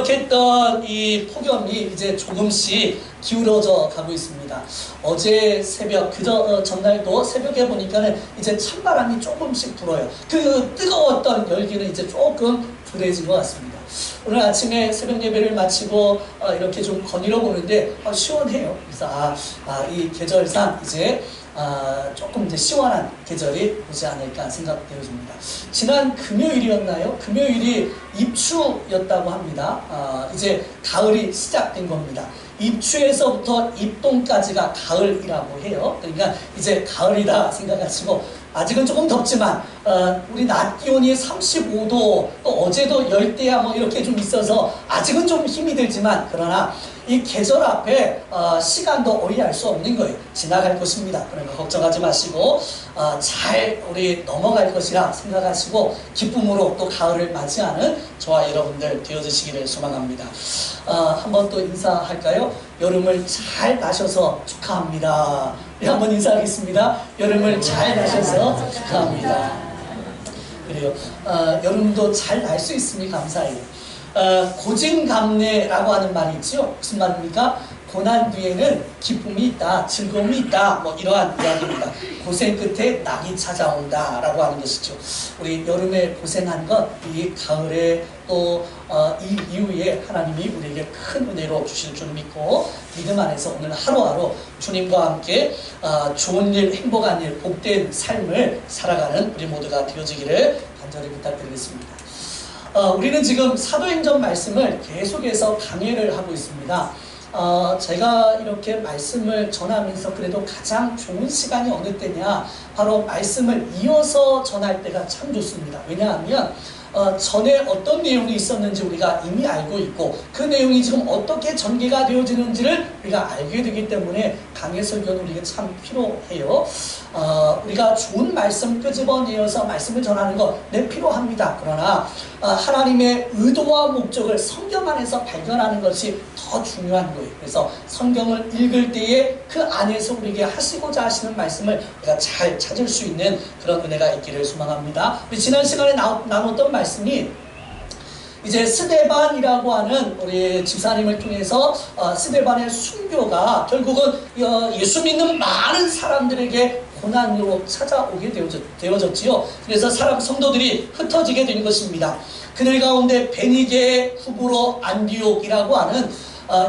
계속했던 이 폭염이 이제 조금씩 기울어져 가고 있습니다. 어제 새벽, 전날도 새벽에 보니까는 이제 찬바람이 조금씩 불어요. 그 뜨거웠던 열기는 이제 조금 덜해진 것 같습니다. 오늘 아침에 새벽 예배를 마치고 이렇게 좀 거닐어 보는데 시원해요. 그래서 이 계절상 이제 조금 이제 시원한 계절이 오지 않을까 생각되어집니다. 지난 금요일이었나요? 금요일이 입추였다고 합니다. 이제 가을이 시작된 겁니다. 입추에서부터 입동까지가 가을이라고 해요. 그러니까 이제 가을이다 생각하시고, 아직은 조금 덥지만 우리 낮 기온이 35도, 또 어제도 열대야 뭐 이렇게 좀 있어서 아직은 좀 힘이 들지만, 그러나 이 계절 앞에 시간도 어이할 수 없는 거예요. 지나갈 것입니다. 그러니까 걱정하지 마시고 잘 우리 넘어갈 것이라 생각하시고 기쁨으로 또 가을을 맞이하는 저와 여러분들 되어주시기를 소망합니다. 한번 또 인사할까요? 여름을 잘 나셔서 축하합니다. 한번 인사하겠습니다. 여름을 잘 나셔서 축하합니다. 그래요. 여름도 잘 날 수 있으니 감사해요. 고진감래라고 하는 말이 있죠. 무슨 말입니까? 고난 뒤에는 기쁨이 있다, 즐거움이 있다, 뭐 이러한 이야기입니다. 고생 끝에 낙이 찾아온다 라고 하는 것이죠. 우리 여름에 고생한 것, 이 가을에 또 이 이후에 하나님이 우리에게 큰 은혜로 주실 줄 믿고 믿음 안에서 오늘 하루하루 주님과 함께 좋은 일, 행복한 일, 복된 삶을 살아가는 우리 모두가 되어지기를 간절히 부탁드리겠습니다. 우리는 지금 사도행전 말씀을 계속해서 강해를 하고 있습니다. 제가 이렇게 말씀을 전하면서 그래도 가장 좋은 시간이 어느 때냐, 바로 말씀을 이어서 전할 때가 참 좋습니다. 왜냐하면 전에 어떤 내용이 있었는지 우리가 이미 알고 있고, 그 내용이 지금 어떻게 전개가 되어지는지를 우리가 알게 되기 때문에 강해 설교는 우리가 참 필요해요. 우리가 좋은 말씀 끄집어내어서 말씀을 전하는 것 필요합니다. 그러나 하나님의 의도와 목적을 성경 안에서 발견하는 것이 더 중요한 거예요. 그래서 성경을 읽을 때에 그 안에서 우리에게 하시고자 하시는 말씀을 우리가 잘 찾을 수 있는 그런 은혜가 있기를 소망합니다. 우리 지난 시간에 나눴던 말씀이 이제 스데반이라고 하는 우리 집사님을 통해서 스데반의 순교가 결국은 예수 믿는 많은 사람들에게 고난으로 찾아오게 되어졌지요. 그래서 성도들이 흩어지게 된 것입니다. 그들 가운데 베니게 후브로 안디옥이라고 하는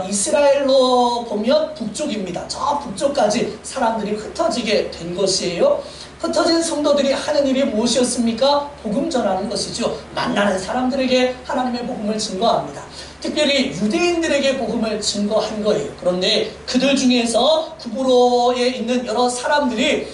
이스라엘로 보면 북쪽입니다. 저 북쪽까지 사람들이 흩어지게 된 것이에요. 흩어진 성도들이 하는 일이 무엇이었습니까? 복음 전하는 것이죠. 만나는 사람들에게 하나님의 복음을 증거합니다. 특별히 유대인들에게 복음을 증거한 거예요. 그런데 그들 중에서 구브로에 있는 여러 사람들이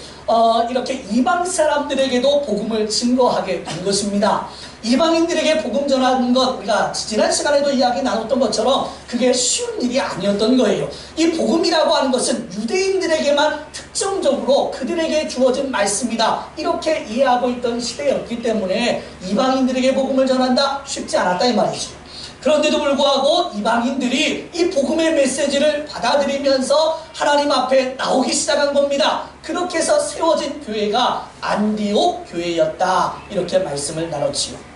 이렇게 이방 사람들에게도 복음을 증거하게 된 것입니다. 이방인들에게 복음 전하는 것, 우리가 지난 시간에도 이야기 나눴던 것처럼 그게 쉬운 일이 아니었던 거예요. 이 복음이라고 하는 것은 유대인들에게만 특정적으로 그들에게 주어진 말씀이다, 이렇게 이해하고 있던 시대였기 때문에 이방인들에게 복음을 전한다? 쉽지 않았다 이 말이죠. 그런데도 불구하고 이방인들이 이 복음의 메시지를 받아들이면서 하나님 앞에 나오기 시작한 겁니다. 그렇게 해서 세워진 교회가 안디옥 교회였다, 이렇게 말씀을 나눴지요.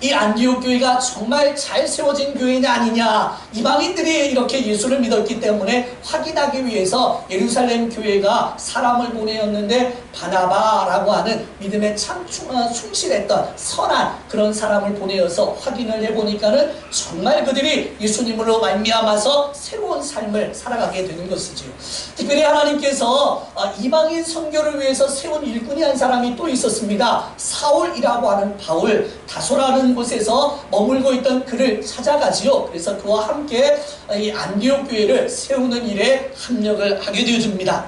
이 안디옥 교회가 정말 잘 세워진 교회냐 아니냐, 이방인들이 이렇게 예수를 믿었기 때문에 확인하기 위해서 예루살렘 교회가 사람을 보내었는데, 바나바라고 하는 믿음에 참 충실했던 선한 그런 사람을 보내어서 확인을 해보니까는 정말 그들이 예수님으로 말미암아서 새로운 삶을 살아가게 되는 것이지요. 특별히 하나님께서 이방인 선교를 위해서 세운 일꾼이 한 사람이 또 있었습니다. 사울이라고 하는 바울, 다소라는 곳에서 머물고 있던 그를 찾아가지요. 그래서 그와 함께 이 안디옥 교회를 세우는 일에 합력을 하게 되어줍니다.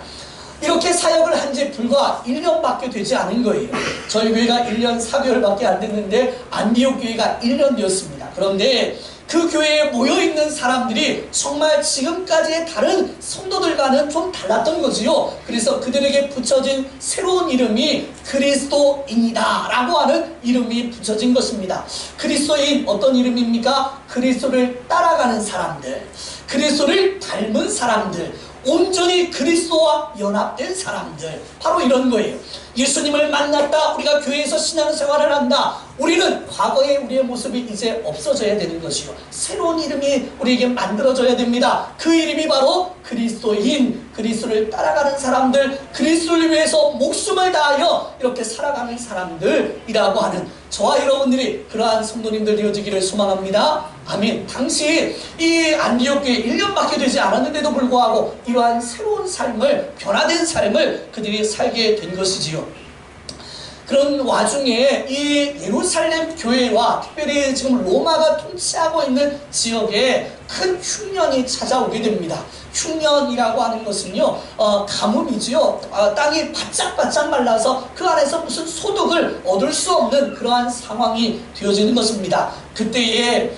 이렇게 사역을 한 지 불과 1년밖에 되지 않은 거예요. 저희 교회가 1년 4개월밖에 안 됐는데 안디옥 교회가 1년 되었습니다. 그런데 그 교회에 모여있는 사람들이 정말 지금까지의 다른 성도들과는 좀 달랐던 거지요. 그래서 그들에게 붙여진 새로운 이름이 그리스도인이다 라고 하는 이름이 붙여진 것입니다. 그리스도인, 어떤 이름입니까? 그리스도를 따라가는 사람들, 그리스도를 닮은 사람들, 온전히 그리스도와 연합된 사람들, 바로 이런 거예요. 예수님을 만났다, 우리가 교회에서 신앙생활을 한다. 우리는 과거의 우리의 모습이 이제 없어져야 되는 것이요, 새로운 이름이 우리에게 만들어져야 됩니다. 그 이름이 바로 그리스도인, 그리스도를 따라가는 사람들, 그리스도를 위해서 목숨을 다하여 이렇게 살아가는 사람들이라고 하는 저와 여러분들이 그러한 성도님들 되어지기를 소망합니다. 아멘. 당시 이 안디옥 교회 1년밖에 되지 않았는데도 불구하고 이러한 새로운 삶을, 변화된 삶을 그들이 살게 된 것이지요. 그런 와중에 이 예루살렘 교회와 특별히 지금 로마가 통치하고 있는 지역에 큰 흉년이 찾아오게 됩니다. 흉년이라고 하는 것은요, 가뭄이지요. 땅이 바짝바짝 말라서 그 안에서 무슨 소득을 얻을 수 없는 그러한 상황이 되어지는 것입니다. 그때에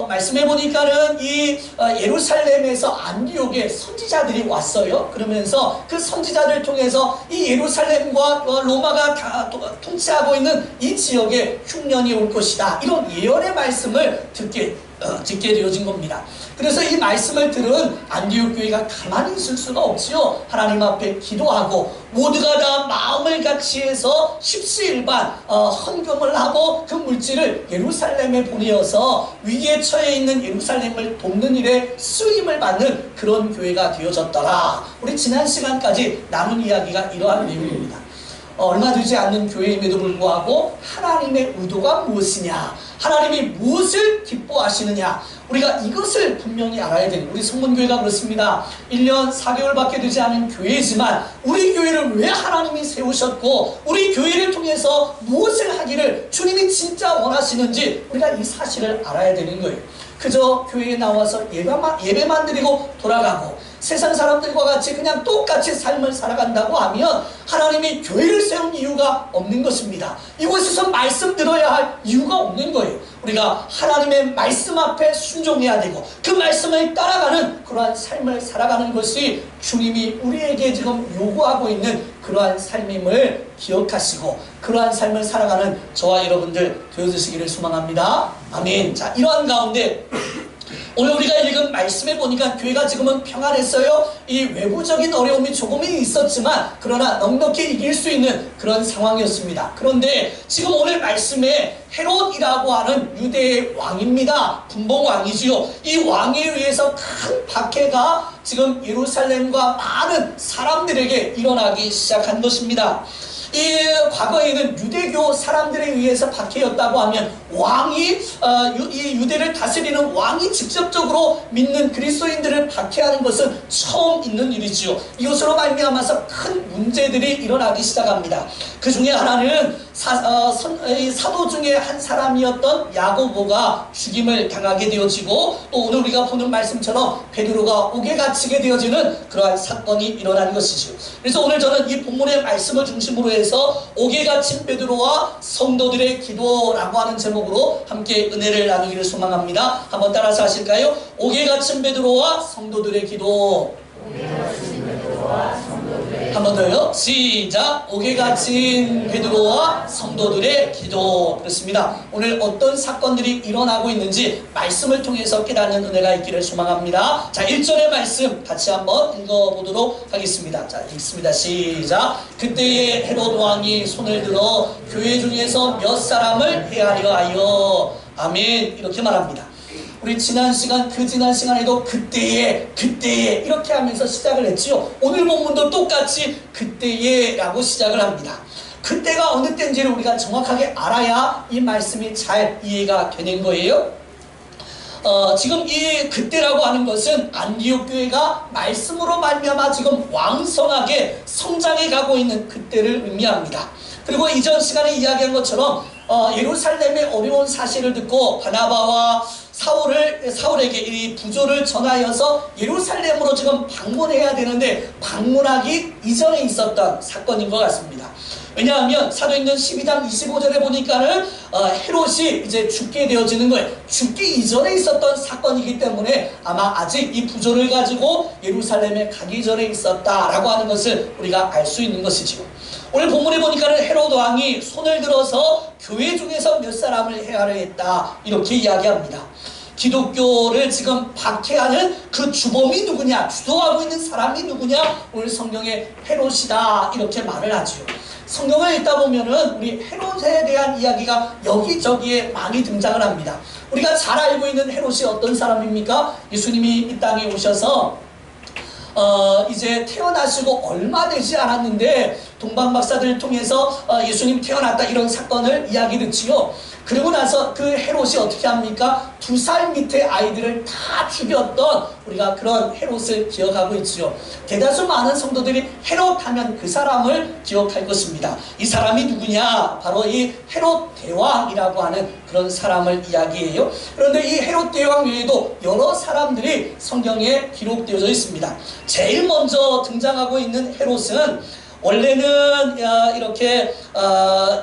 말씀해 보니까는 이 예루살렘에서 안디옥에 선지자들이 왔어요. 그러면서 그 선지자들 통해서 이 예루살렘과 로마가 통치하고 있는 이 지역에 흉년이 올 것이다, 이런 예언의 말씀을 듣게 되어진 겁니다. 그래서 이 말씀을 들은 안디옥 교회가 가만히 있을 수가 없지요. 하나님 앞에 기도하고 모두가 다 마음을 같이해서 십시일반 헌금을 하고 그 물질을 예루살렘에 보내어서 위기에 처해 있는 예루살렘을 돕는 일에 쓰임을 받는 그런 교회가 되어졌더라. 우리 지난 시간까지 나눈 이야기가 이러한 내용입니다. 얼마 되지 않는 교회임에도 불구하고 하나님의 의도가 무엇이냐, 하나님이 무엇을 기뻐하시느냐, 우리가 이것을 분명히 알아야 되는, 우리 성문교회가 그렇습니다. 1년 4개월밖에 되지 않은 교회지만 우리 교회를 왜 하나님이 세우셨고 우리 교회를 통해서 무엇을 하기를 주님이 진짜 원하시는지 우리가 이 사실을 알아야 되는 거예요. 그저 교회에 나와서 예배만 드리고 돌아가고 세상 사람들과 같이 그냥 똑같이 삶을 살아간다고 하면 하나님이 교회를 세운 이유가 없는 것입니다. 이곳에서 말씀 들어야 할 이유가 없는 거예요. 우리가 하나님의 말씀 앞에 순종해야 되고 그 말씀을 따라가는 그러한 삶을 살아가는 것이 주님이 우리에게 지금 요구하고 있는 그러한 삶임을 기억하시고 그러한 삶을 살아가는 저와 여러분들 되어주시기를 소망합니다. 아멘. 자, 이러한 가운데 오늘 우리가 읽은 말씀에 보니까 교회가 지금은 평안했어요. 이 외부적인 어려움이 조금은 있었지만 그러나 넉넉히 이길 수 있는 그런 상황이었습니다. 그런데 지금 오늘 말씀에 헤롯이라고 하는 유대의 왕입니다. 분봉왕이지요. 이 왕에 의해서 큰 박해가 지금 예루살렘과 많은 사람들에게 일어나기 시작한 것입니다. 이 과거에는 유대교 사람들에 의해서 박해였다고 하면 왕이 이 유대를 다스리는 왕이 직접적으로 믿는 그리스도인들을 박해하는 것은 처음 있는 일이지요. 이것으로 말미암아서 큰 문제들이 일어나기 시작합니다. 그 중에 하나는 사도 중에 한 사람이었던 야고보가 죽임을 당하게 되어지고 또 오늘 우리가 보는 말씀처럼 베드로가 옥에 갇히게 되어지는 그러한 사건이 일어난 것이지요. 그래서 오늘 저는 이 본문의 말씀을 중심으로 해서 옥에 갇힌 베드로와 성도들의 기도라고 하는 제목으로 함께 은혜를 나누기를 소망합니다. 한번 따라서 하실까요? 옥에 갇힌 베드로와 성도들의 기도. 한 번 더요. 시작. 옥에 갇힌 베드로와 성도들의 기도. 그렇습니다. 오늘 어떤 사건들이 일어나고 있는지 말씀을 통해서 깨닫는 은혜가 있기를 소망합니다. 자, 1절의 말씀 같이 한번 읽어보도록 하겠습니다. 자, 읽습니다. 시작. 그때에 헤롯 왕이 손을 들어 교회 중에서 몇 사람을 헤아려 하여. 아멘. 이렇게 말합니다. 우리 지난 시간에도 그때에 이렇게 하면서 시작을 했지요. 오늘 본문도 똑같이 그때에 라고 시작을 합니다. 그때가 어느 때인지를 우리가 정확하게 알아야 이 말씀이 잘 이해가 되는 거예요. 지금 이 그때라고 하는 것은 안디옥 교회가 말씀으로 말미암아 지금 왕성하게 성장해 가고 있는 그때를 의미합니다. 그리고 이전 시간에 이야기한 것처럼 예루살렘의 어려운 사실을 듣고 바나바와 사울에게 이 부조를 전하여서 예루살렘으로 지금 방문해야 되는데 방문하기 이전에 있었던 사건인 것 같습니다. 왜냐하면 사도행전 12장 25절에 보니까는 헤롯이 이제 죽게 되어지는 거예요. 죽기 이전에 있었던 사건이기 때문에 아마 아직 이 부조를 가지고 예루살렘에 가기 전에 있었다라고 하는 것을 우리가 알 수 있는 것이지요. 오늘 본문에 보니까는 헤롯 왕이 손을 들어서 교회 중에서 몇 사람을 헤아려 했다 이렇게 이야기합니다. 기독교를 지금 박해하는 그 주범이 누구냐, 주도하고 있는 사람이 누구냐, 오늘 성경에 헤롯이다 이렇게 말을 하죠. 성경을 읽다 보면은 우리 헤롯에 대한 이야기가 여기저기에 많이 등장을 합니다. 우리가 잘 알고 있는 헤롯이 어떤 사람입니까? 예수님이 이 땅에 오셔서 이제 태어나시고 얼마 되지 않았는데 동방박사들을 통해서 예수님 태어났다 이런 사건을 이야기 듣지요. 그리고 나서 그 헤롯이 어떻게 합니까? 2살 밑에 아이들을 다 죽였던 우리가 그런 헤롯을 기억하고 있지요. 대다수 많은 성도들이 헤롯 하면 그 사람을 기억할 것입니다. 이 사람이 누구냐? 바로 이 헤롯 대왕이라고 하는 그런 사람을 이야기해요. 그런데 이 헤롯 대왕 외에도 여러 사람들이 성경에 기록되어져 있습니다. 제일 먼저 등장하고 있는 헤롯은 원래는 이렇게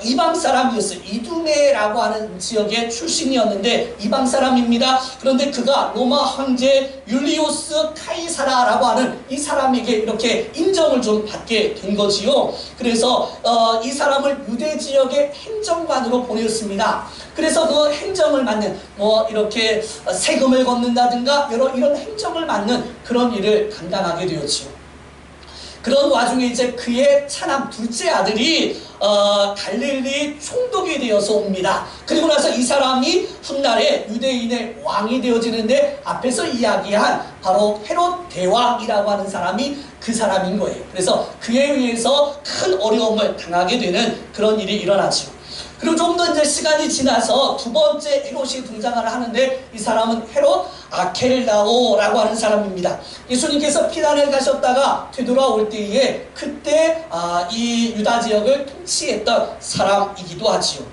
이방 사람이었어요. 이두메라고 하는 지역의 출신이었는데 이방 사람입니다. 그런데 그가 로마 황제 율리우스 카이사라라고 하는 이 사람에게 이렇게 인정을 좀 받게 된 거지요. 그래서 이 사람을 유대 지역의 행정관으로 보냈습니다. 그래서 그 행정을 맡는 이렇게 세금을 걷는다든가 이런 행정을 맡는 그런 일을 감당하게 되었지요. 그런 와중에 이제 그의 차남 둘째 아들이 갈릴리 총독이 되어서 옵니다. 그리고 나서 이 사람이 훗날에 유대인의 왕이 되어지는데 앞에서 이야기한 바로 헤롯 대왕이라고 하는 사람이 그 사람인 거예요. 그래서 그에 의해서 큰 어려움을 당하게 되는 그런 일이 일어나죠. 그리고 좀 더 이제 시간이 지나서 두 번째 헤롯이 등장을 하는데 이 사람은 헤롯 아켈라오라고 하는 사람입니다. 예수님께서 피난을 가셨다가 되돌아올 때에 그때 이 유다 지역을 통치했던 사람이기도 하지요.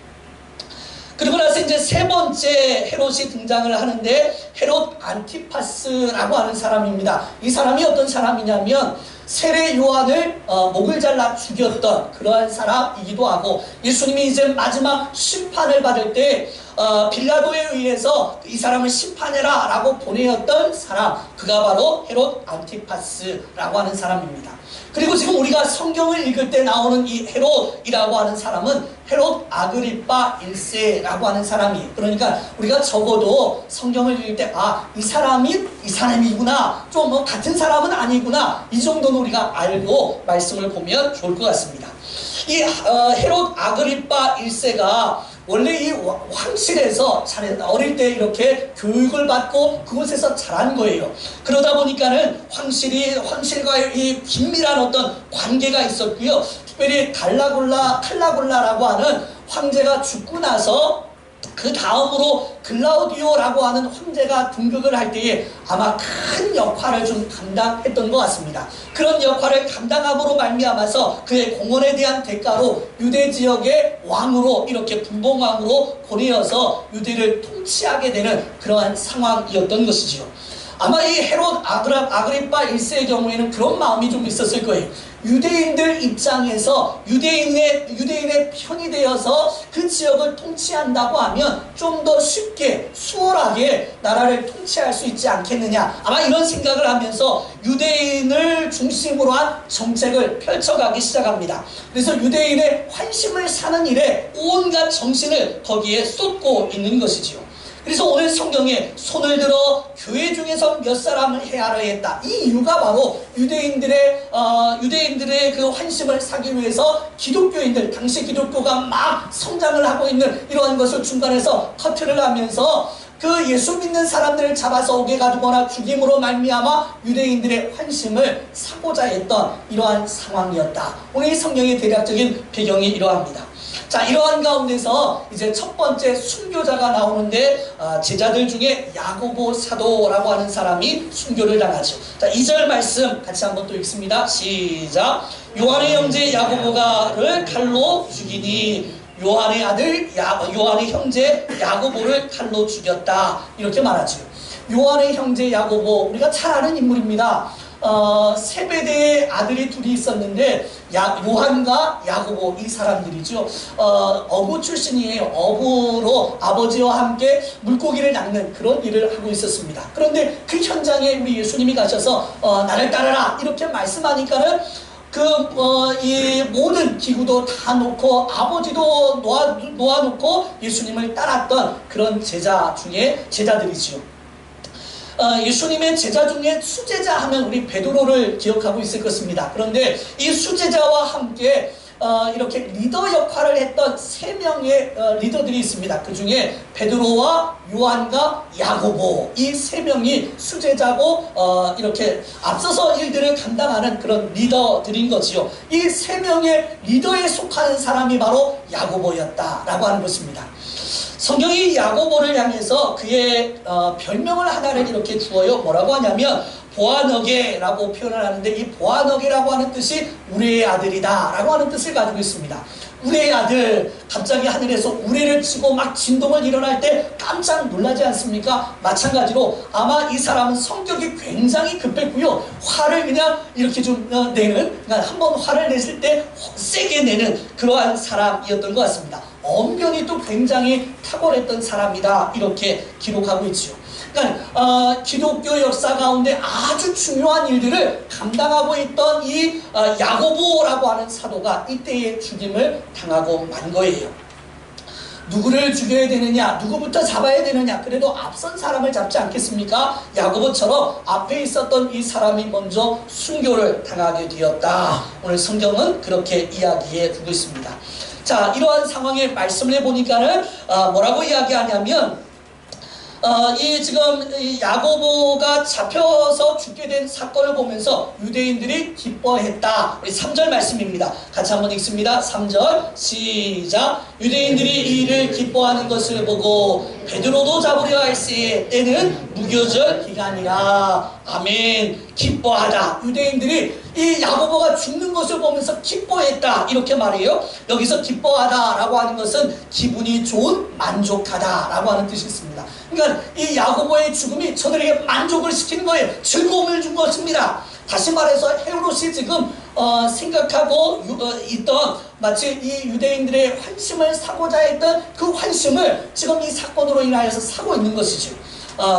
그리고 나서 이제 세 번째 헤롯이 등장을 하는데 헤롯 안티파스라고 하는 사람입니다. 이 사람이 어떤 사람이냐면 세례 요한을 목을 잘라 죽였던 그러한 사람이기도 하고 예수님이 이제 마지막 심판을 받을 때 빌라도에 의해서 이 사람을 심판해라 라고 보내었던 사람, 그가 바로 헤롯 안티파스라고 하는 사람입니다. 그리고 지금 우리가 성경을 읽을 때 나오는 이 헤롯이라고 하는 사람은 헤롯 아그리파 1세라고 하는 사람이에요. 그러니까 우리가 적어도 성경을 읽을 때 이 사람이구나, 좀 같은 사람은 아니구나, 이 정도는 우리가 알고 말씀을 보면 좋을 것 같습니다. 이 헤롯 아그리파 1세가 원래 이 황실에서 어릴 때 이렇게 교육을 받고 그곳에서 자란 거예요. 그러다 보니까는 황실과의 이 긴밀한 어떤 관계가 있었고요. 특별히 칼라굴라라고 하는 황제가 죽고 나서 그 다음으로 글라우디오라고 하는 황제가 등극을 할 때에 아마 큰 역할을 좀 감당했던 것 같습니다. 그런 역할을 감당함으로 말미암아서 그의 공헌에 대한 대가로 유대 지역의 왕으로 이렇게 분봉왕으로 고려해서 유대를 통치하게 되는 그러한 상황이었던 것이지요. 아마 이 헤롯 아그리파 1세의 경우에는 그런 마음이 좀 있었을 거예요. 유대인들 입장에서 유대인의 편이 되어서 그 지역을 통치한다고 하면 좀 더 쉽게 수월하게 나라를 통치할 수 있지 않겠느냐, 아마 이런 생각을 하면서 유대인을 중심으로 한 정책을 펼쳐가기 시작합니다. 그래서 유대인의 환심을 사는 일에 온갖 정신을 거기에 쏟고 있는 것이지요. 그래서 오늘 성경에 손을 들어 교회 중에서 몇 사람을 헤아려 했다, 이 이유가 바로 유대인들의 그 환심을 사기 위해서 기독교인들, 당시 기독교가 막 성장을 하고 있는 이러한 것을 중간에서 커트를 하면서 그 예수 믿는 사람들을 잡아서 옥에 가두거나 죽임으로 말미암아 유대인들의 환심을 사고자 했던 이러한 상황이었다. 오늘 이 성경의 대략적인 배경이 이러합니다. 자, 이러한 가운데서 이제 첫 번째 순교자가 나오는데 제자들 중에 야고보 사도라고 하는 사람이 순교를 당하죠. 자, 2절 말씀 같이 한번 또 읽습니다. 시작. 요한의 형제 야고보가를 칼로 죽이니 요한의 아들 요한의 형제 야고보를 칼로 죽였다, 이렇게 말하죠. 요한의 형제 야고보, 우리가 잘 아는 인물입니다. 세베대의 아들이 둘이 있었는데 요한과 야고보, 이 사람들이죠. 어부 출신이에요. 어부로 아버지와 함께 물고기를 낚는 그런 일을 하고 있었습니다. 그런데 그 현장에 우리 예수님이 가셔서 나를 따르라 이렇게 말씀하니까는 이 모든 기구도 다 놓고 아버지도 놓아놓고 예수님을 따랐던 그런 제자들이지요. 예수님의 제자 중에 수제자 하면 우리 베드로를 기억하고 있을 것입니다. 그런데 이 수제자와 함께 이렇게 리더 역할을 했던 3명의 리더들이 있습니다. 그 중에 베드로와 요한과 야고보, 이 3명이 수제자고 이렇게 앞서서 일들을 감당하는 그런 리더들인 거지요. 이 3명의 리더에 속하는 사람이 바로 야고보였다라고 하는 것입니다. 성경이 야고보를 향해서 그의 별명을 하나를 이렇게 주어요. 뭐라고 하냐면 보아너게라고 표현을 하는데, 이 보아너게라고 하는 뜻이 우레의 아들이다 라고 하는 뜻을 가지고 있습니다. 우레의 아들, 갑자기 하늘에서 우레를 치고 막 진동을 일어날 때 깜짝 놀라지 않습니까? 마찬가지로 아마 이 사람은 성격이 굉장히 급했고요, 화를 그냥 이렇게 좀 내는, 그러니까 한번 화를 냈을 때 세게 내는 그러한 사람이었던 것 같습니다. 언변이 또 굉장히 탁월했던 사람이다, 이렇게 기록하고 있죠. 그러니까 기독교 역사 가운데 아주 중요한 일들을 감당하고 있던 이 야고보라고 하는 사도가 이때에 죽임을 당하고 만 거예요. 누구를 죽여야 되느냐, 누구부터 잡아야 되느냐, 그래도 앞선 사람을 잡지 않겠습니까? 야고보처럼 앞에 있었던 이 사람이 먼저 순교를 당하게 되었다. 오늘 성경은 그렇게 이야기해 두고 있습니다. 자, 이러한 상황에 말씀을 해보니까는 뭐라고 이야기하냐면, 지금 이 야고보가 잡혀서 죽게 된 사건을 보면서 유대인들이 기뻐했다. 우리 3절 말씀입니다. 같이 한번 읽습니다. 3절 시작. 유대인들이 이 일을 기뻐하는 것을 보고 베드로도 잡으려 할세 때는 무교절 기간이라. 아멘. 기뻐하다. 유대인들이 이 야고보가 죽는 것을 보면서 기뻐했다, 이렇게 말해요. 여기서 기뻐하다 라고 하는 것은 기분이 좋은, 만족하다 라고 하는 뜻이 있습니다. 그러니까 이 야고보의 죽음이 저들에게 만족을 시키는 거예요. 즐거움을 준 것입니다. 다시 말해서 헤롯이 지금 생각하고 있던, 마치 이 유대인들의 환심을 사고자 했던 그 환심을 지금 이 사건으로 인하여서 사고 있는 것이죠.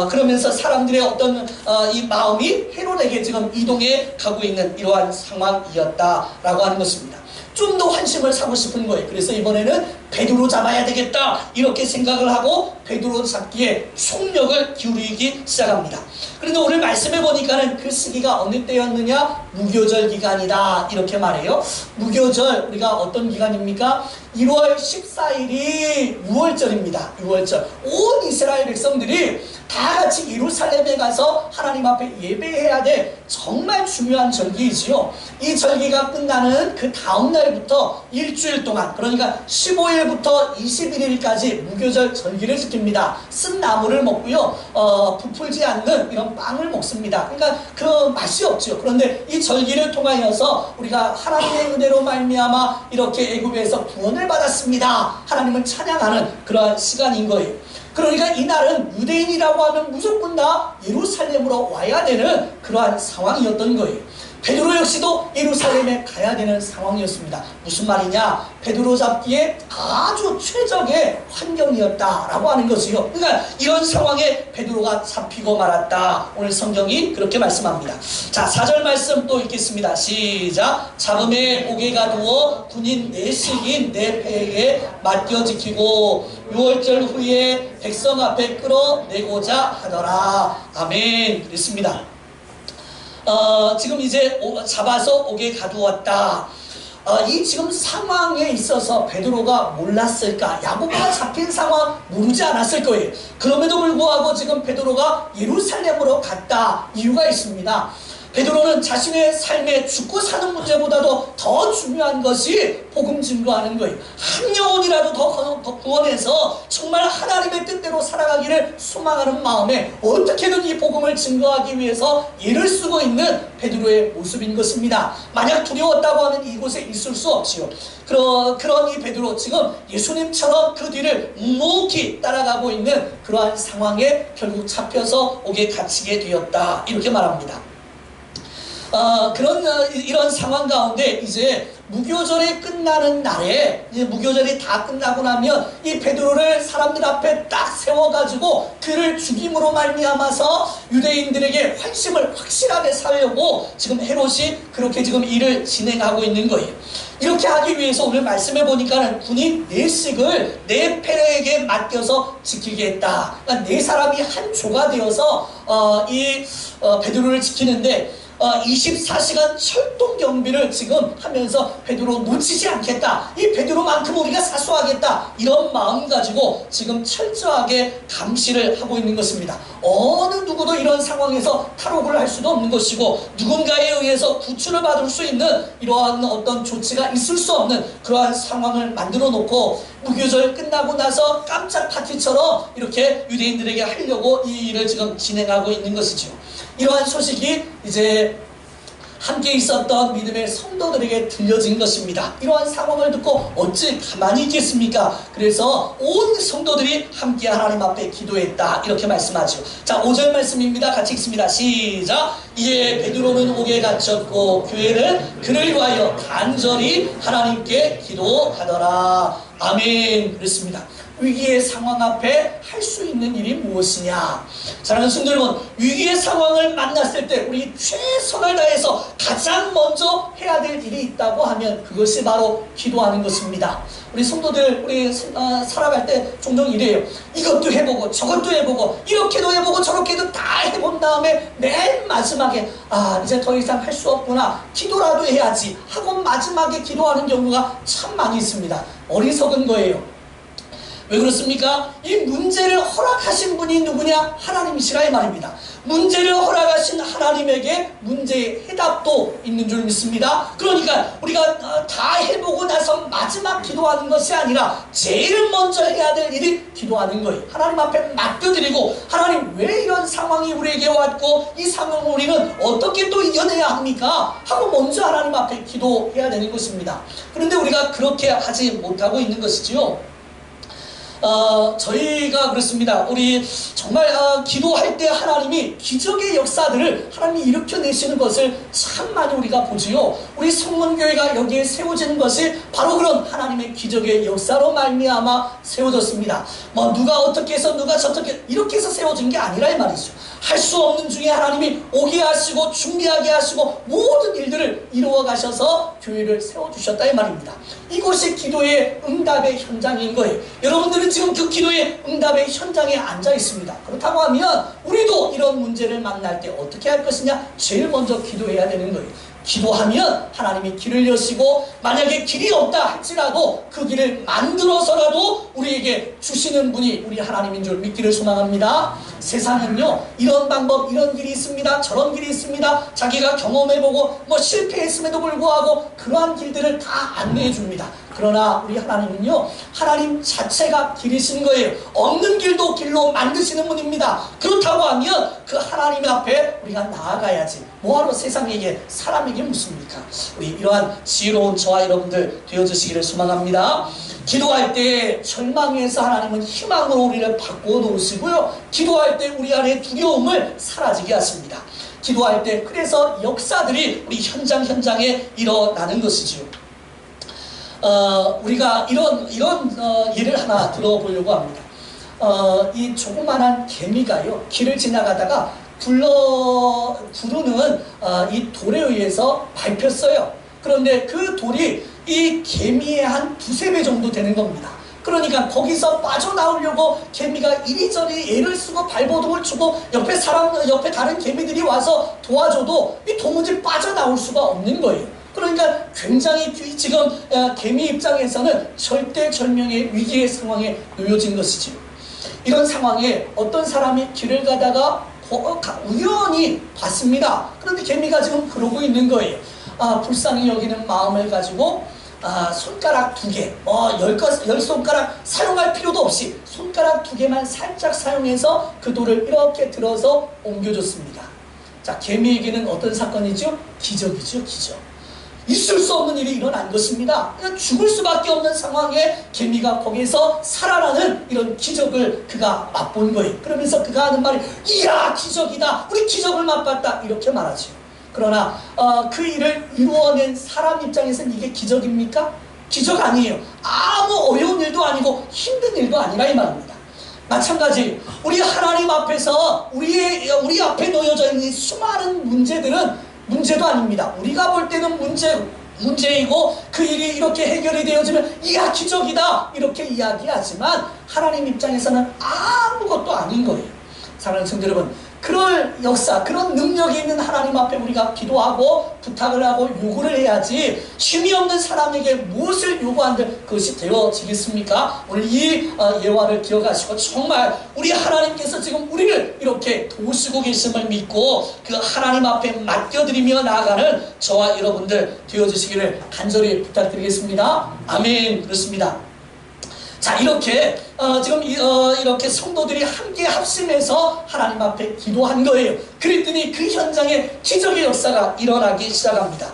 그러면서 사람들의 어떤 이 마음이 헤롯에게 지금 이동해 가고 있는 이러한 상황이었다라고 하는 것입니다. 좀 더 환심을 사고 싶은 거예요. 그래서 이번에는 베드로 잡아야 되겠다, 이렇게 생각을 하고 베드로 잡기에 총력을 기울이기 시작합니다. 그런데 오늘 말씀해 보니까는 그 시기가 어느 때였느냐? 무교절 기간이다, 이렇게 말해요. 무교절, 우리가 어떤 기간입니까? 1월 14일이 유월절입니다. 유월절. 온 이스라엘 백성들이 다 같이 예루살렘에 가서 하나님 앞에 예배해야 될 정말 중요한 절기이지요. 이 절기가 끝나는 그 다음 날부터 일주일 동안, 그러니까 15일부터 21일까지 무교절 절기를 지킵니다. 쓴 나물을 먹고요, 부풀지 않는 이런 빵을 먹습니다. 그러니까 그 맛이 없죠. 그런데 이 절기를 통하여서 우리가 하나님의 은혜로 말미암아 이렇게 애굽에서 구원을 받았습니다, 하나님을 찬양하는 그러한 시간인 거예요. 그러니까 이날은 유대인이라고 하면 무조건 다 예루살렘으로 와야 되는 그러한 상황이었던 거예요. 베드로 역시도 예루살렘에 가야 되는 상황이었습니다. 무슨 말이냐? 베드로 잡기에 아주 최적의 환경이었다라고 하는 것이요. 그러니까 이런 상황에 베드로가 잡히고 말았다. 오늘 성경이 그렇게 말씀합니다. 자, 4절 말씀 또 읽겠습니다. 시작. 잡음에 옥에 가두어 군인 내식인 내 패에게 맡겨 지키고 6월절 후에 백성 앞에 끌어내고자 하더라. 아멘. 그랬습니다. 지금 이제 잡아서 옥에 가두었다. 이 지금 상황에 있어서 베드로가 몰랐을까? 야고보가 잡힌 상황 모르지 않았을 거예요. 그럼에도 불구하고 지금 베드로가 예루살렘으로 갔다. 이유가 있습니다. 베드로는 자신의 삶에 죽고 사는 문제보다도 더 중요한 것이 복음 증거하는 거예요. 한 영혼이라도 더 구원해서 정말 하나님의 뜻대로 살아가기를 소망하는 마음에 어떻게든 이 복음을 증거하기 위해서 애를 쓰고 있는 베드로의 모습인 것입니다. 만약 두려웠다고 하면 이곳에 있을 수 없지요. 그런 이 베드로, 지금 예수님처럼 그 뒤를 묵묵히 따라가고 있는 그러한 상황에 결국 잡혀서 옥에 갇히게 되었다, 이렇게 말합니다. 이런 상황 가운데 이제 무교절이 끝나는 날에, 이제 무교절이 다 끝나고 나면 이 베드로를 사람들 앞에 딱 세워가지고 그를 죽임으로 말미암아서 유대인들에게 환심을 확실하게 살려고 지금 헤롯이 그렇게 지금 일을 진행하고 있는 거예요. 이렇게 하기 위해서 오늘 말씀해 보니까는 군인 4씩을 4패에게 맡겨서 지키게 했다. 그러니까 4사람이 한 조가 되어서 베드로를 지키는데 24시간 철동 경비를 지금 하면서 베드로 놓치지 않겠다. 이 베드로만큼 우리가 사수하겠다. 이런 마음 가지고 지금 철저하게 감시를 하고 있는 것입니다. 어느 누구도 이런 상황에서 탈옥을 할 수도 없는 것이고 누군가에 의해서 구출을 받을 수 있는 이러한 어떤 조치가 있을 수 없는 그러한 상황을 만들어 놓고 무교절 끝나고 나서 깜짝 파티처럼 이렇게 유대인들에게 하려고 이 일을 지금 진행하고 있는 것이죠. 이러한 소식이 이제 함께 있었던 믿음의 성도들에게 들려진 것입니다. 이러한 상황을 듣고 어찌 가만히 있겠습니까? 그래서 온 성도들이 함께 하나님 앞에 기도했다. 이렇게 말씀하죠. 자, 5절 말씀입니다. 같이 읽습니다. 시작! 이에 베드로는 옥에 갇혔고 교회는 그를 위하여 간절히 하나님께 기도하더라. 아멘. 그렇습니다. 위기의 상황 앞에 할 수 있는 일이 무엇이냐? 사랑하는 성도 여러분, 위기의 상황을 만났을 때 우리 최선을 다해서 가장 먼저 해야 될 일이 있다고 하면 그것이 바로 기도하는 것입니다. 우리 성도들, 우리 살아갈 때 종종 이래요. 이것도 해보고 저것도 해보고 이렇게도 해보고 저렇게도 다 해본 다음에 맨 마지막에 이제 더 이상 할 수 없구나, 기도라도 해야지 하고 마지막에 기도하는 경우가 참 많이 있습니다. 어리석은 거예요. 왜 그렇습니까? 이 문제를 허락하신 분이 누구냐? 하나님이시라 이 말입니다. 문제를 허락하신 하나님에게 문제의 해답도 있는 줄 믿습니다. 그러니까 우리가 다 해보고 나서 마지막 기도하는 것이 아니라 제일 먼저 해야 될 일이 기도하는 거예요. 하나님 앞에 맡겨드리고, 하나님 왜 이런 상황이 우리에게 왔고 이 상황을 우리는 어떻게 또 이겨내야 합니까? 하고 먼저 하나님 앞에 기도해야 되는 것입니다. 그런데 우리가 그렇게 하지 못하고 있는 것이지요. 저희가 그렇습니다. 우리 정말 기도할 때 하나님이 기적의 역사들을 하나님이 일으켜내시는 것을 참 많이 우리가 보지요. 우리 성문교회가 여기에 세워지는 것이 바로 그런 하나님의 기적의 역사로 말미암아 세워졌습니다. 뭐 누가 어떻게 해서 누가 저렇게 이렇게 해서 세워진 게 아니라 이 말이죠. 할 수 없는 중에 하나님이 오게 하시고 준비하게 하시고 모든 일들을 이루어 가셔서 교회를 세워주셨다 이 말입니다. 이곳이 기도의 응답의 현장인 거예요. 여러분들은 지금 그 기도의 응답의 현장에 앉아 있습니다. 그렇다고 하면 우리도 이런 문제를 만날 때 어떻게 할 것이냐? 제일 먼저 기도해야 되는 거예요. 기도하면 하나님이 길을 여시고, 만약에 길이 없다 할지라도 그 길을 만들어서라도 우리에게 주시는 분이 우리 하나님인 줄 믿기를 소망합니다. 세상은요, 이런 방법, 이런 길이 있습니다, 저런 길이 있습니다, 자기가 경험해보고 뭐 실패했음에도 불구하고 그러한 길들을 다 안내해 줍니다. 그러나 우리 하나님은요, 하나님 자체가 길이신 거예요. 없는 길도 길로 만드시는 분입니다. 그렇다고 하면 그 하나님 앞에 우리가 나아가야지. 뭐하러 세상에게, 사람에게 묻습니까? 우리 이러한 지혜로운 저와 여러분들 되어주시기를 소망합니다. 기도할 때 절망에서 하나님은 희망으로 우리를 바꿔놓으시고요, 기도할 때 우리 안에 두려움을 사라지게 하십니다. 기도할 때 그래서 역사들이 우리 현장에 일어나는 것이죠. 우리가 이런 예를 하나 들어보려고 합니다. 이 조그만한 개미가요, 길을 지나가다가 구르는 이 돌에 의해서 밟혔어요. 그런데 그 돌이 이 개미의 한 2~3배 정도 되는 겁니다. 그러니까 거기서 빠져나오려고 개미가 이리저리 애를 쓰고 발버둥을 치고 옆에 다른 개미들이 와서 도와줘도 이 도무지 빠져나올 수가 없는 거예요. 그러니까 굉장히 지금 개미 입장에서는 절대절명의 위기의 상황에 놓여진 것이지요. 이런 상황에 어떤 사람이 길을 가다가 우연히 봤습니다. 그런데 개미가 지금 그러고 있는 거예요. 불쌍히 여기는 마음을 가지고 손가락 2개, 10손가락 사용할 필요도 없이 손가락 2개만 살짝 사용해서 그 돌을 이렇게 들어서 옮겨줬습니다. 자, 개미에게는 어떤 사건이죠? 기적이죠, 기적. 있을 수 없는 일이 일어난 것입니다. 그냥 죽을 수밖에 없는 상황에 개미가 거기에서 살아나는 이런 기적을 그가 맛본 거예요. 그러면서 그가 하는 말이, 이야, 기적이다, 우리 기적을 맛봤다, 이렇게 말하죠. 그러나 그 일을 이루어낸 사람 입장에서는 이게 기적입니까? 기적 아니에요. 아무 어려운 일도 아니고 힘든 일도 아니라 이 말입니다. 마찬가지 우리 하나님 앞에서 우리 앞에 놓여져 있는 수많은 문제들은 문제도 아닙니다. 우리가 볼 때는 문제이고 그 일이 이렇게 해결이 되어지면 이야 기적이다 이렇게 이야기하지만 하나님 입장에서는 아무것도 아닌 거예요. 사랑하는 성도 여러분, 그럴 역사, 그런 능력이 있는 하나님 앞에 우리가 기도하고 부탁을 하고 요구를 해야지 힘이 없는 사람에게 무엇을 요구한들 그것이 되어지겠습니까? 오늘 이 예화를 기억하시고 정말 우리 하나님께서 지금 우리를 이렇게 도우시고 계심을 믿고 그 하나님 앞에 맡겨드리며 나아가는 저와 여러분들 되어주시기를 간절히 부탁드리겠습니다. 아멘. 그렇습니다. 자, 이렇게 지금 이렇게 성도들이 함께 합심해서 하나님 앞에 기도한 거예요. 그랬더니 그 현장에 기적의 역사가 일어나기 시작합니다.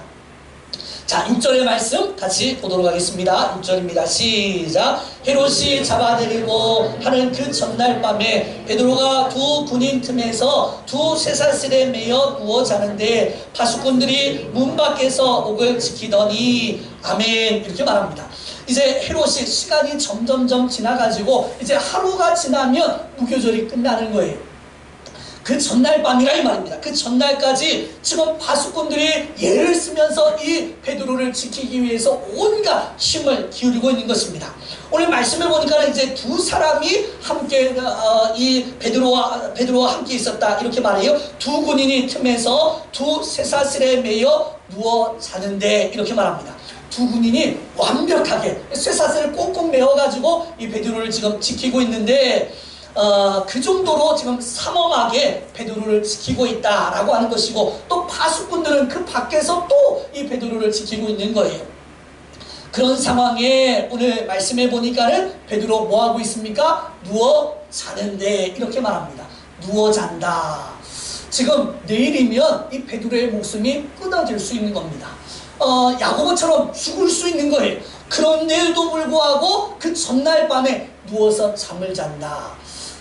자, 6절의 말씀 같이 보도록 하겠습니다. 6절입니다. 시작. 헤롯이 잡아내리고 하는 그 전날 밤에 베드로가 두 군인 틈에서 두 쇠사슬에 매여 누워 자는데 파수꾼들이 문 밖에서 옥을 지키더니 아멘 이렇게 말합니다. 이제 헤롯이 시간이 점점점 지나가지고 이제 하루가 지나면 무교절이 끝나는 거예요. 그 전날 밤이라 이 말입니다. 그 전날까지 지금 파수꾼들이 예를 쓰면서 이 베드로를 지키기 위해서 온갖 힘을 기울이고 있는 것입니다. 오늘 말씀을 보니까 이제 두 사람이 함께 이 베드로와 함께 있었다 이렇게 말해요. 두 군인이 틈에서 두 쇠사슬에 매여 누워 자는데 이렇게 말합니다. 두 군인이 완벽하게 쇠사슬을 꼭꼭 메어가지고 이 베드로를 지금 지키고 있는데 그 정도로 지금 삼엄하게 베드로를 지키고 있다라고 하는 것이고 또 파수꾼들은 그 밖에서 또 이 베드로를 지키고 있는 거예요. 그런 상황에 오늘 말씀해 보니까는 베드로 뭐하고 있습니까? 누워 자는데 이렇게 말합니다. 누워 잔다. 지금 내일이면 이 베드로의 목숨이 끊어질 수 있는 겁니다. 야고보처럼 죽을 수 있는 거예요. 그런데도 불구하고 그 전날 밤에 누워서 잠을 잔다.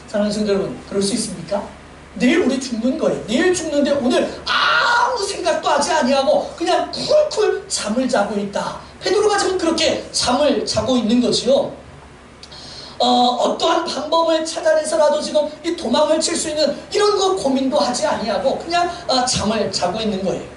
사랑하는 성도 여러분, 그럴 수 있습니까? 내일 우리 죽는 거예요. 내일 죽는데 오늘 아무 생각도 하지 아니하고 그냥 쿨쿨 잠을 자고 있다. 베드로가 지금 그렇게 잠을 자고 있는 거지요. 어떠한 방법을 찾아내서라도 지금 이 도망을 칠 수 있는 이런 거 고민도 하지 아니하고 그냥 잠을 자고 있는 거예요.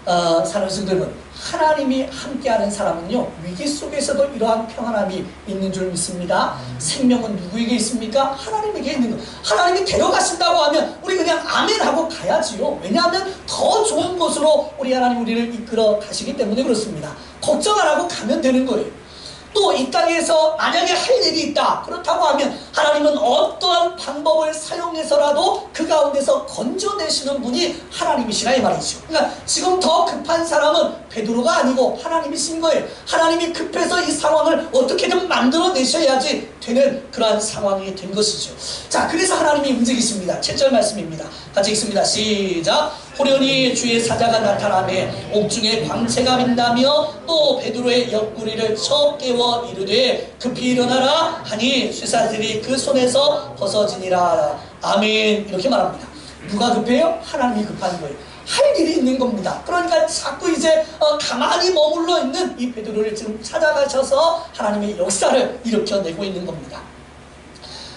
사랑하는 성도 여러분, 하나님이 함께하는 사람은요 위기 속에서도 이러한 평안함이 있는 줄 믿습니다. 생명은 누구에게 있습니까? 하나님에게 있는 것. 하나님이 데려가신다고 하면 우리 그냥 아멘하고 가야지요. 왜냐하면 더 좋은 곳으로 우리 하나님 우리를 이끌어 가시기 때문에 그렇습니다. 걱정 안 하고 가면 되는 거예요. 또 이 땅에서 만약에 할 일이 있다 그렇다고 하면 하나님은 어떠한 방법을 사용해서라도 그 가운데서 건져내시는 분이 하나님이시라 이 말이죠. 그러니까 지금 더 급한 사람은 베드로가 아니고 하나님이신 거예요. 하나님이 급해서 이 상황을 어떻게든 만들어내셔야지 되는 그러한 상황이 된 것이죠. 자, 그래서 하나님이 움직이십니다. 7절 말씀입니다. 같이 읽습니다. 시작. 호련히 주의 사자가 나타나매 옥중에 광채가 빛나며 또 베드로의 옆구리를 쳐 깨워 이르되 급히 일어나라 하니 쇠사슬이 그 손에서 벗어지니라. 아멘. 이렇게 말합니다. 누가 급해요? 하나님이 급한 거예요. 할 일이 있는 겁니다. 그러니까 자꾸 이제 가만히 머물러 있는 이 베드로를 지금 찾아가셔서 하나님의 역사를 일으켜내고 있는 겁니다.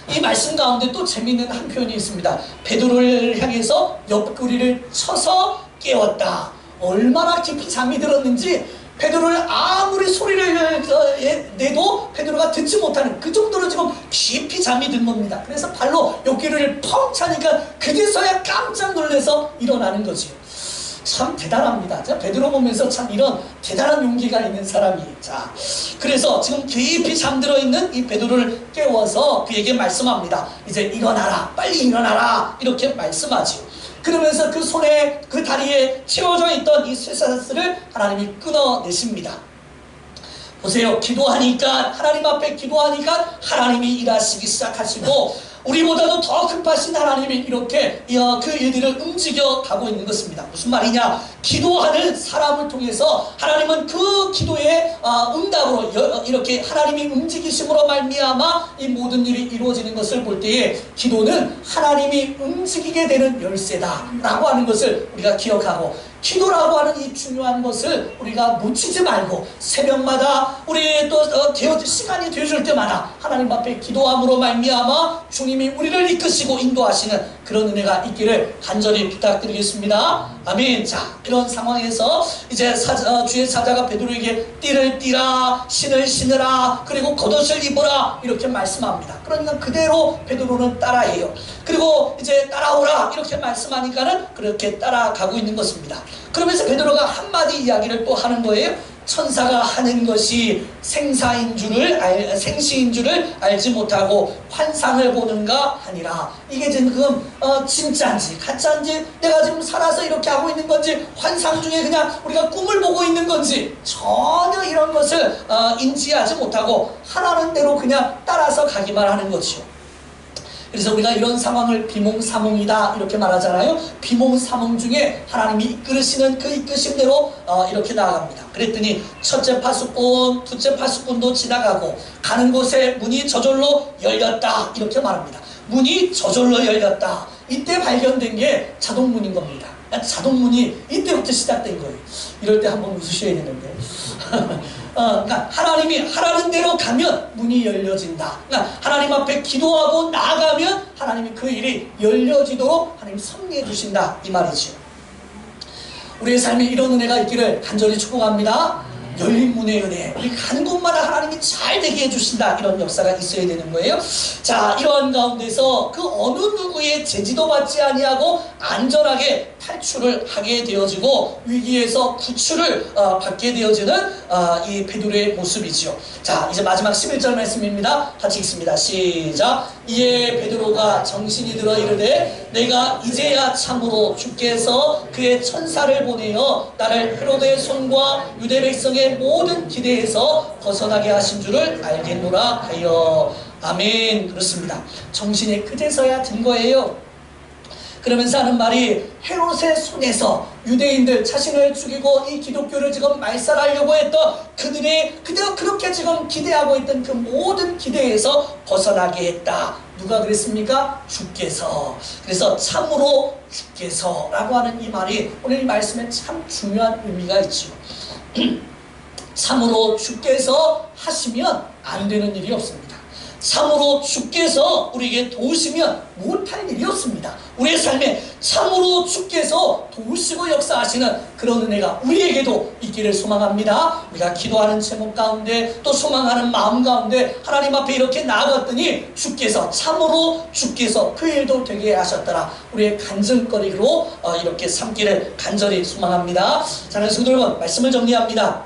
이 말씀 가운데 또 재미있는 한 표현이 있습니다. 베드로를 향해서 옆구리를 쳐서 깨웠다. 얼마나 깊이 잠이 들었는지 베드로를 아무리 소리를 내도 베드로가 듣지 못하는 그 정도로 지금 깊이 잠이 든 겁니다. 그래서 발로 옆구리를 펑 차니까 그제서야 깜짝 놀라서 일어나는 거지요. 참 대단합니다. 자, 베드로 보면서 참 이런 대단한 용기가 있는 사람이. 자, 그래서 지금 깊이 잠들어 있는 이 베드로를 깨워서 그에게 말씀합니다. 이제 일어나라, 빨리 일어나라 이렇게 말씀하지요. 그러면서 그 손에 그 다리에 채워져 있던 이 쇠사슬을 하나님이 끊어내십니다. 보세요. 기도하니까 하나님 앞에 기도하니까 하나님이 일하시기 시작하시고 우리보다도 더 급하신 하나님이 이렇게 그 일들을 움직여 가고 있는 것입니다. 무슨 말이냐? 기도하는 사람을 통해서 하나님은 그 기도의 응답으로 이렇게 하나님이 움직이심으로 말미암아 이 모든 일이 이루어지는 것을 볼 때에 기도는 하나님이 움직이게 되는 열쇠다라고 하는 것을 우리가 기억하고, 기도라고 하는 이 중요한 것을 우리가 놓치지 말고 새벽마다 우리 또 시간이 되어줄 때마다 하나님 앞에 기도함으로 말미암아 주님이 우리를 이끄시고 인도하시는 그런 은혜가 있기를 간절히 부탁드리겠습니다. 아멘. 자, 이런 상황에서 이제 주의 사자가 베드로에게 띠를 띠라, 신을 신으라, 그리고 겉옷을 입어라 이렇게 말씀합니다. 그러니까 그대로 베드로는 따라해요. 그리고 이제 따라오라 이렇게 말씀하니까는 그렇게 따라가고 있는 것입니다. 그러면서 베드로가 한마디 이야기를 또 하는 거예요. 천사가 하는 것이 생시인 줄을 알지 못하고 환상을 보는가 하니라. 이게 지금 진짜인지 가짜인지, 내가 지금 살아서 이렇게 하고 있는 건지, 환상 중에 그냥 우리가 꿈을 보고 있는 건지 전혀 이런 것을 인지하지 못하고 하라는 대로 그냥 따라서 가기만 하는 것이요. 그래서 우리가 이런 상황을 비몽사몽이다 이렇게 말하잖아요. 비몽사몽 중에 하나님이 이끌으시는 그 이끄심대로 이렇게 나아갑니다. 그랬더니 첫째 파수꾼, 둘째 파수꾼도 지나가고 가는 곳에 문이 저절로 열렸다 이렇게 말합니다. 문이 저절로 열렸다. 이때 발견된 게 자동문인 겁니다. 자동문이 이때부터 시작된 거예요. 이럴 때 한번 웃으셔야 되는데 그러니까 하나님이 하라는 대로 가면 문이 열려진다. 그러니까 하나님 앞에 기도하고 나아가면 하나님이 그 일이 열려지도록 하나님 섭리해 주신다 이 말이죠. 우리의 삶에 이런 은혜가 있기를 간절히 축복합니다. 열린 문의 은혜, 우리 가는 곳마다 하나님이 잘 되게 해주신다, 이런 역사가 있어야 되는 거예요. 자, 이러한 가운데서 그 어느 누구의 제지도 받지 아니하고 안전하게 탈출을 하게 되어지고 위기에서 구출을 받게 되어지는 이 베드로의 모습이죠. 자, 이제 마지막 11절 말씀입니다. 같이 읽습니다. 시작. 이에 베드로가 정신이 들어 이르되 내가 이제야 참으로 주께서 그의 천사를 보내어 나를 헤로데의 손과 유대 백성의 모든 기대에서 벗어나게 하신 줄을 알겠노라 하여. 아멘. 그렇습니다. 정신이 그제서야 든 거예요. 그러면서 하는 말이, 헤롯의 손에서 유대인들 자신을 죽이고 이 기독교를 지금 말살하려고 했던 그들이 그렇게 지금 기대하고 있던 그 모든 기대에서 벗어나게 했다. 누가 그랬습니까? 주께서. 그래서 참으로 주께서라고 하는 이 말이 오늘 이 말씀에 참 중요한 의미가 있죠. 참으로 주께서 하시면 안 되는 일이 없습니다. 참으로 주께서 우리에게 도우시면 못할 일이 없습니다. 우리의 삶에 참으로 주께서 도우시고 역사하시는 그런 은혜가 우리에게도 있기를 소망합니다. 우리가 기도하는 제목 가운데 또 소망하는 마음 가운데 하나님 앞에 이렇게 나아갔더니 주께서, 참으로 주께서 그 일도 되게 하셨더라. 우리의 간증거리로 이렇게 삼기를 간절히 소망합니다. 자는 성도 여러분, 말씀을 정리합니다.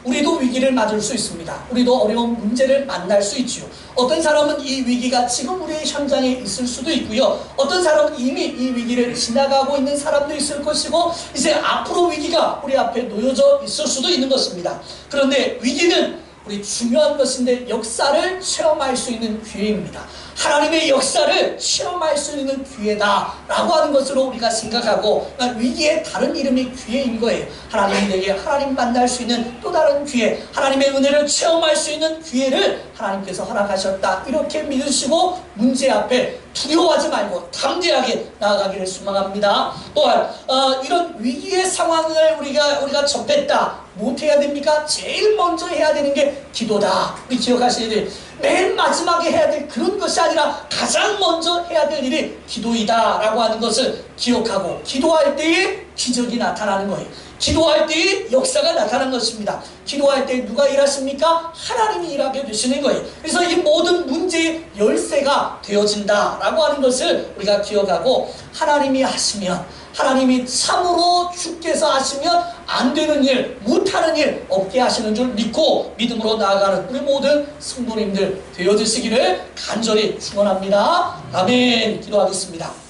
우리도 위기를 맞을 수 있습니다. 우리도 어려운 문제를 만날 수 있죠. 어떤 사람은 이 위기가 지금 우리의 현장에 있을 수도 있고요. 어떤 사람은 이미 이 위기를 지나가고 있는 사람도 있을 것이고, 이제 앞으로 위기가 우리 앞에 놓여져 있을 수도 있는 것입니다. 그런데 위기는 우리 중요한 것인데 역사를 체험할 수 있는 기회입니다. 하나님의 역사를 체험할 수 있는 기회다라고 하는 것으로 우리가 생각하고, 그러니까 위기의 다른 이름이 기회인 거예요. 하나님이 내게 하나님 만날 수 있는 또 다른 기회, 하나님의 은혜를 체험할 수 있는 기회를 하나님께서 허락하셨다, 이렇게 믿으시고 문제 앞에 두려워하지 말고 담대하게 나아가기를 소망합니다. 또한 이런 위기의 상황을 우리가 접했다, 무엇해야 됩니까? 제일 먼저 해야 되는 게 기도다. 우리 기억하셔야 돼요. 맨 마지막에 해야 될 그런 것이 아니라 가장 먼저 해야 될 일이 기도이다 라고 하는 것을 기억하고, 기도할 때에 기적이 나타나는 거예요. 기도할 때에 역사가 나타나는 것입니다. 기도할 때 누가 일하십니까? 하나님이 일하게 되시는 거예요. 그래서 이 모든 문제의 열쇠가 되어진다 라고 하는 것을 우리가 기억하고, 하나님이 하시면, 하나님이 참으로 주께서 하시면 안 되는 일, 못하는 일 없게 하시는 줄 믿고 믿음으로 나아가는 우리 모든 성도님들 되어주시기를 간절히 축원합니다. 아멘. 기도하겠습니다.